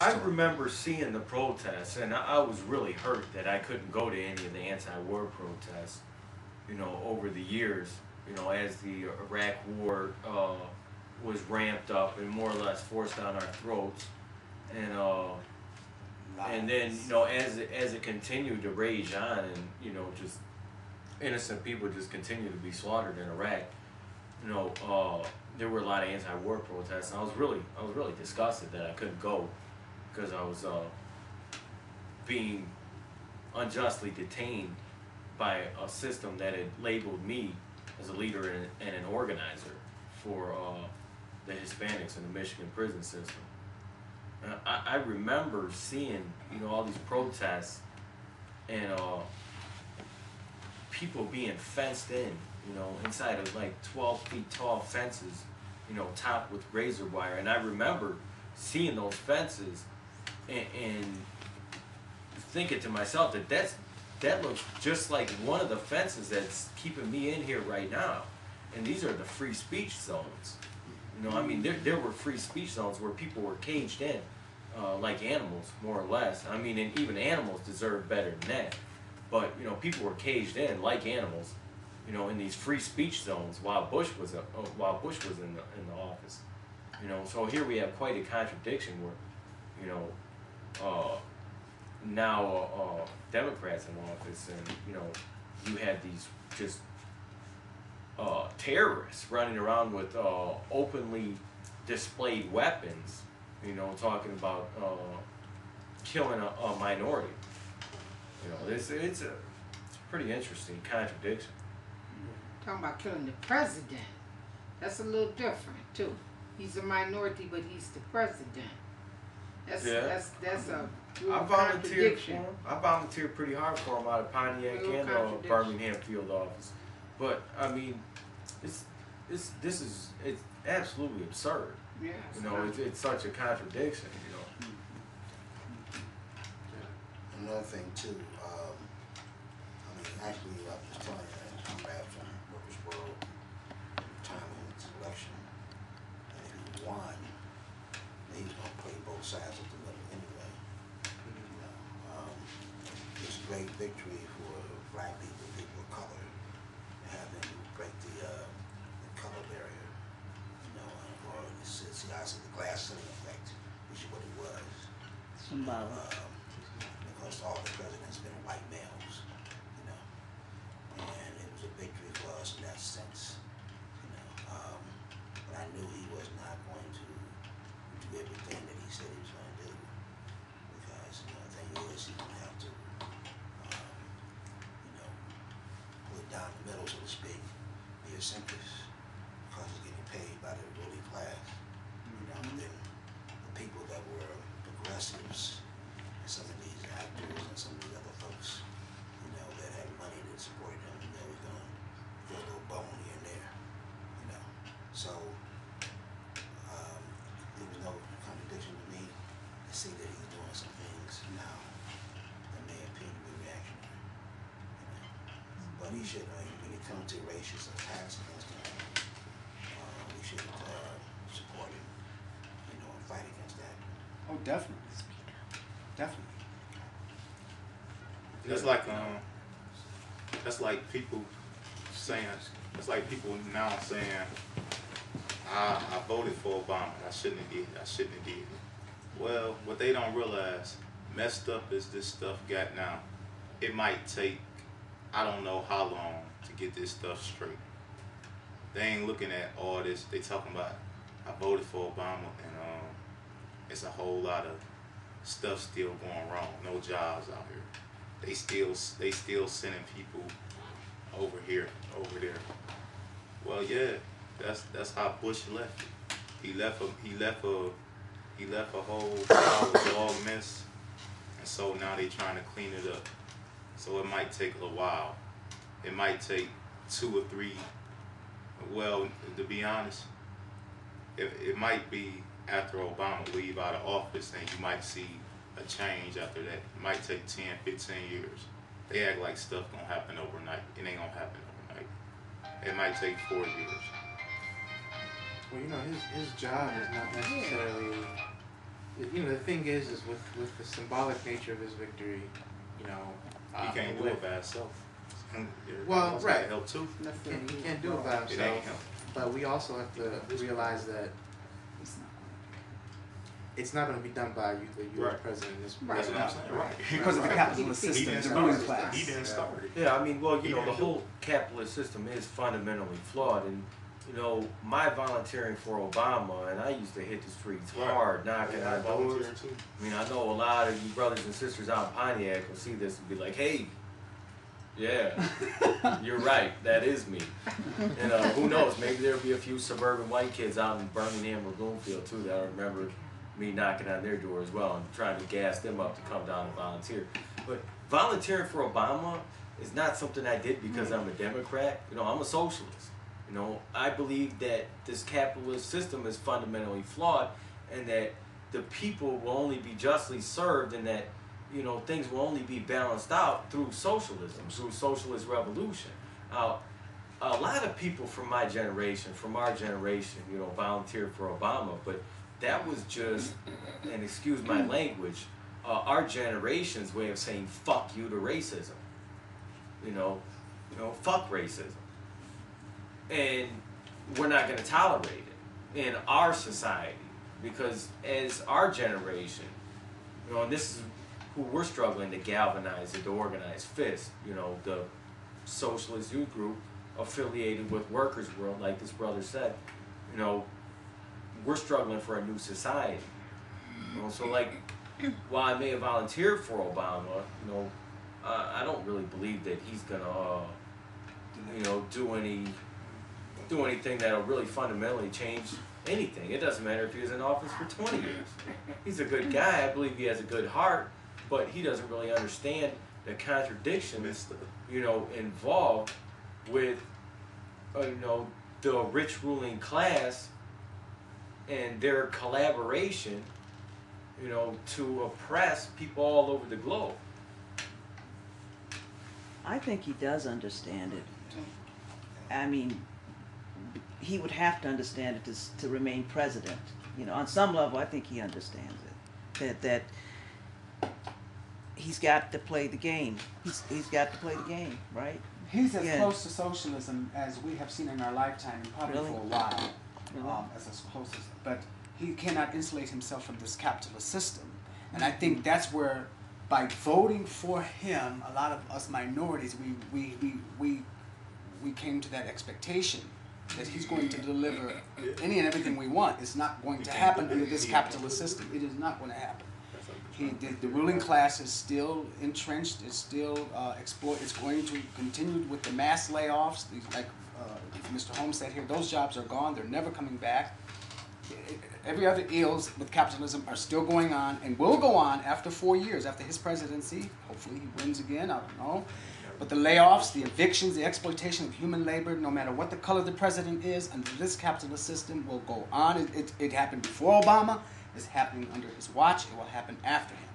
I remember seeing the protests, and I was really hurt that I couldn't go to any of the anti-war protests. Over the years, as the Iraq War was ramped up and more or less forced down our throats, and then as it continued to rage on, and just innocent people just continued to be slaughtered in Iraq. There were a lot of anti-war protests. And I was really disgusted that I couldn't go because I was being unjustly detained by a system that had labeled me as a leader and an organizer for the Hispanics in the Michigan prison system. I remember seeing all these protests and people being fenced in, inside of like 12 feet tall fences, topped with razor wire. And I remember seeing those fences and thinking to myself that looks just like one of the fences that's keeping me in here right now. And these are the free speech zones. I mean, there were free speech zones where people were caged in, like animals, more or less. I mean, and even animals deserve better than that. But people were caged in like animals, in these free speech zones while Bush was in the office. So here we have quite a contradiction where, now Democrats in office, and you had these just terrorists running around with openly displayed weapons, talking about killing a minority. It's a pretty interesting contradiction. Talking about killing the president. That's a little different too. He's a minority, but he's the president. That's a real contradiction. I volunteered pretty hard for him out of Pontiac and Birmingham field office. But I mean, it's absolutely absurd. Yeah. It's such a contradiction. Another thing too, I mean, actually, I was just telling you that I'm back from Workers' World, time in his election, and if he won, he was going to play both sides of the middle anyway. It's a great victory for black people, people of color, to have them break the color barrier, or it's obviously the glass ceiling effect, which is what it was. Because all the presidents been white males, and it was a victory for us in that sense, but I knew he was not going to do everything that he said he was going to do, because the thing is, he's going to have to, pull it down the middle, so to speak, be a centrist, because he's getting paid by the ruling class, and then the people that were progressives, some of these actors and some of these other folks, that had money that supported them, and they were going to throw a little bone here and there, So, there was no contradiction to me to see that he's doing some things now that may appear to be reactionary, But he should, when it comes to racist attacks against him, we should support him, and fight against that. Oh, definitely. Definitely. That's like people saying, it's like people now saying, I voted for Obama. I shouldn't have did it. I shouldn't have did it. Well, what they don't realize, messed up as this stuff got now, it might take, I don't know how long to get this stuff straight. They ain't looking at all this. They talking about, I voted for Obama, and it's a whole lot of stuff still going wrong. No jobs out here. They still sending people over here, over there. Well, yeah, that's how Bush left it. He left a whole dog mess, and so now they trying to clean it up. So it might take a while. It might take 2 or 3. Well, to be honest, it might be after Obama leave out of office, and you might see a change after that. It might take 10, 15 years. They act like stuff gonna happen overnight. It ain't gonna happen overnight. It might take 4 years. Well, his job is not necessarily You know, the thing is with the symbolic nature of his victory, you know, He can't do it by himself. Well, He's right. gotta help too. he can't do it by It ain't him. himself. But we also have to realize that it's not going to be done by the U.S. Right. president. That's what I'm saying. Right. Because of the capitalist He system, didn't the start ruling it. class. He didn't start it. Yeah, I mean, well, you He know, the didn't do whole capitalist system is fundamentally flawed, and you know, my volunteering for Obama, and I used to hit the streets Right. hard, knocking Yeah, I on doors. volunteered too. I mean, I know a lot of you brothers and sisters out in Pontiac will see this and be like, "Hey, yeah, you're right, that is me." And who knows? Maybe there'll be a few suburban white kids out in Birmingham or Bloomfield too that remember me knocking on their door as well and trying to gas them up to come down and volunteer. But volunteering for Obama is not something I did because I'm a Democrat. You know, I'm a socialist. You know, I believe that this capitalist system is fundamentally flawed and that the people will only be justly served and that, you know, things will only be balanced out through socialism, through socialist revolution. A lot of people from my generation, from our generation, you know, volunteered for Obama, but that was just, and excuse my language, our generation's way of saying fuck you to racism. You know, fuck racism. And we're not going to tolerate it in our society because as our generation, you know, and this is who we're struggling to galvanize and to organize FIST, you know, the socialist youth group affiliated with Workers' World, like this brother said, you know, we're struggling for a new society. You know, so like, while I may have volunteered for Obama, you know, I don't really believe that he's gonna, you know, do anything that'll really fundamentally change anything. It doesn't matter if he was in office for 20 years. He's a good guy. I believe he has a good heart, but he doesn't really understand the contradictions, you know, involved with, you know, the rich ruling class and their collaboration, you know, to oppress people all over the globe. I think he does understand it. I mean, he would have to understand it to remain president. You know, on some level, I think he understands it. That he's got to play the game. He's got to play the game, right? He's as Yeah. close to socialism as we have seen in our lifetime, and probably Really? for a while. Really? As close as, but he cannot insulate himself from this capitalist system, and I think that's where, by voting for him, a lot of us minorities, we came to that expectation that he's going to deliver any and everything we want. It's not going to happen under this capitalist system. It is not going to happen. The ruling class is still entrenched. It's still It's going to continue with the mass layoffs. Like Mr. Holmes said here, those jobs are gone. They're never coming back. Every other ills with capitalism are still going on and will go on after 4 years, after his presidency. Hopefully he wins again, I don't know. But the layoffs, the evictions, the exploitation of human labor, no matter what the color the president is, under this capitalist system will go on. It happened before Obama. It's happening under his watch. It will happen after him.